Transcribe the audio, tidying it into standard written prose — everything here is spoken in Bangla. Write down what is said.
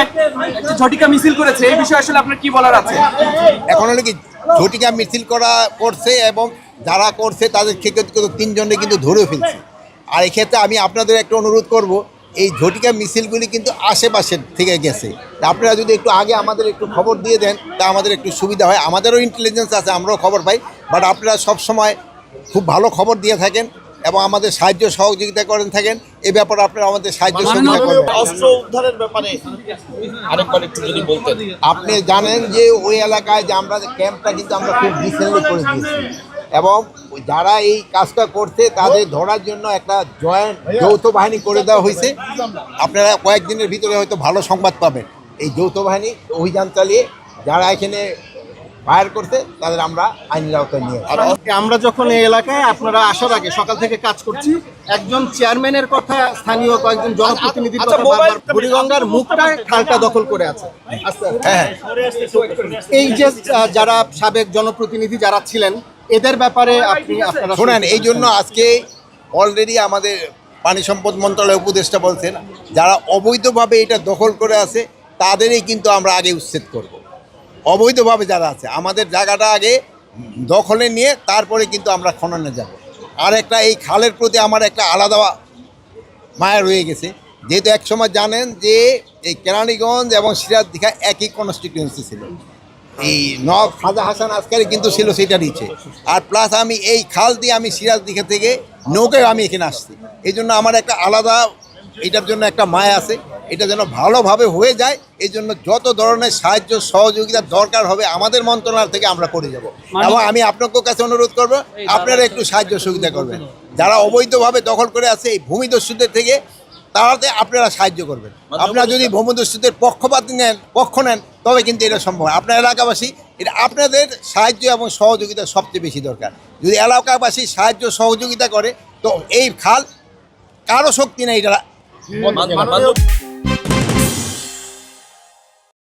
একটা ঝটিকা মিছিল করেছে, এই বিষয়ে আসলে আপনার কি বলার আছে? এখন হলো কি ঝটিকা মিছিল করছে এবং যারা করছে তাদের ক্ষেত্রে 3 জনে কিন্তু ধরে ফেলছে। আর এক্ষেত্রে আমি আপনাদের একটা অনুরোধ করব, এই ঝটিকা মিছিলগুলি কিন্তু আশেপাশের থেকে গেছে। তা আপনারা যদি একটু আগে আমাদের একটু খবর দিয়ে দেন তা আমাদের একটু সুবিধা হয়। আমাদেরও ইন্টেলিজেন্স আছে, আমরাও খবর পাই, বাট আপনারা সবসময় খুব ভালো খবর দিয়ে থাকেন এবং আমাদের সাহায্য সহযোগিতা করেন থাকেন। এই ব্যাপারে আপনারা আমাদের সাহায্য সহযোগিতা করবেন। অস্ত্র উদ্ধারের ব্যাপারে আরেকবার একটু যদি বলতেন। আপনি জানেন যে ওই এলাকায় যে আমরা ক্যাম্পটা কিন্তু আমরা খুব রিসেন্টলি করে দিয়েছি এবং যারা এই কাজটা করছে তাদের ধরার জন্য একটা যৌথ বাহিনী করে দেওয়া হয়েছে। আপনারা কয়েকদিনের ভিতরে হয়তো ভালো সংবাদ পাবেন। এই যৌথ বাহিনী অভিযান চালিয়ে যারা এখানে ফায়ার করছে তাদের আমরা আইনের আওতায় নিয়ে আর আমরা যখন এই এলাকায় আপনারা আসার আগে সকাল থেকে কাজ করছি, একজন চেয়ারম্যানের কথা, স্থানীয় কয়েকজন জনপ্রতিনিধির কথা বারবার বুড়িগঙ্গার মুখটা খালটা দখল করে আছে। হ্যাঁ, এই যে যারা সাবেক জনপ্রতিনিধি যারা ছিলেন এদের ব্যাপারে আপনারা শোনেন, এই জন্য আজকে অলরেডি আমাদের পানি সম্পদ মন্ত্রণালয় উপদেষ্টা বলছেন যারা অবৈধভাবে এটা দখল করে আছে তাদেরই কিন্তু আমরা আগে উচ্ছেদ করব। অবৈধভাবে যারা আছে আমাদের জায়গাটা আগে দখলে নিয়ে তারপরে কিন্তু আমরা খননে যাব। আর একটা এই খালের প্রতি আমার একটা আলাদা মায়া রয়ে গেছে, যেহেতু একসময় জানেন যে এই কেরানীগঞ্জ এবং সিরাজদিঘা একই কনস্টিটিউয়েন্সি ছিল। এই নবাব খাজা হাসান আসকারি কিন্তু ছিল সেটা নিচে। আর প্লাস আমি এই খাল দিয়ে আমি সিরাজদিঘা থেকে নৌকায় আমি এখানে আসছি। এই জন্য আমার একটা আলাদা এটার জন্য একটা মায়া আছে। এটা যেন ভালোভাবে হয়ে যায়, এই জন্য যত ধরনের সাহায্য সহযোগিতা দরকার হবে আমাদের মন্ত্রণালয় থেকে আমরা করে যাব। এবং আমি আপনাদের কাছে অনুরোধ করব আপনারা একটু সাহায্য সহযোগিতা করবেন। যারা অবৈধভাবে দখল করে আছে এই ভূমিদস্যুদের থেকে, তাহলে আপনারা সাহায্য করবেন। আপনারা যদি ভূমিদস্যুদের পক্ষ নেন তবে কিন্তু এটা সম্ভব। আপনার এলাকাবাসী, এটা আপনাদের সাহায্য এবং সহযোগিতা সবচেয়ে বেশি দরকার। যদি এলাকাবাসী সাহায্য সহযোগিতা করে তো এই খাল কারো শক্তি নেই এটা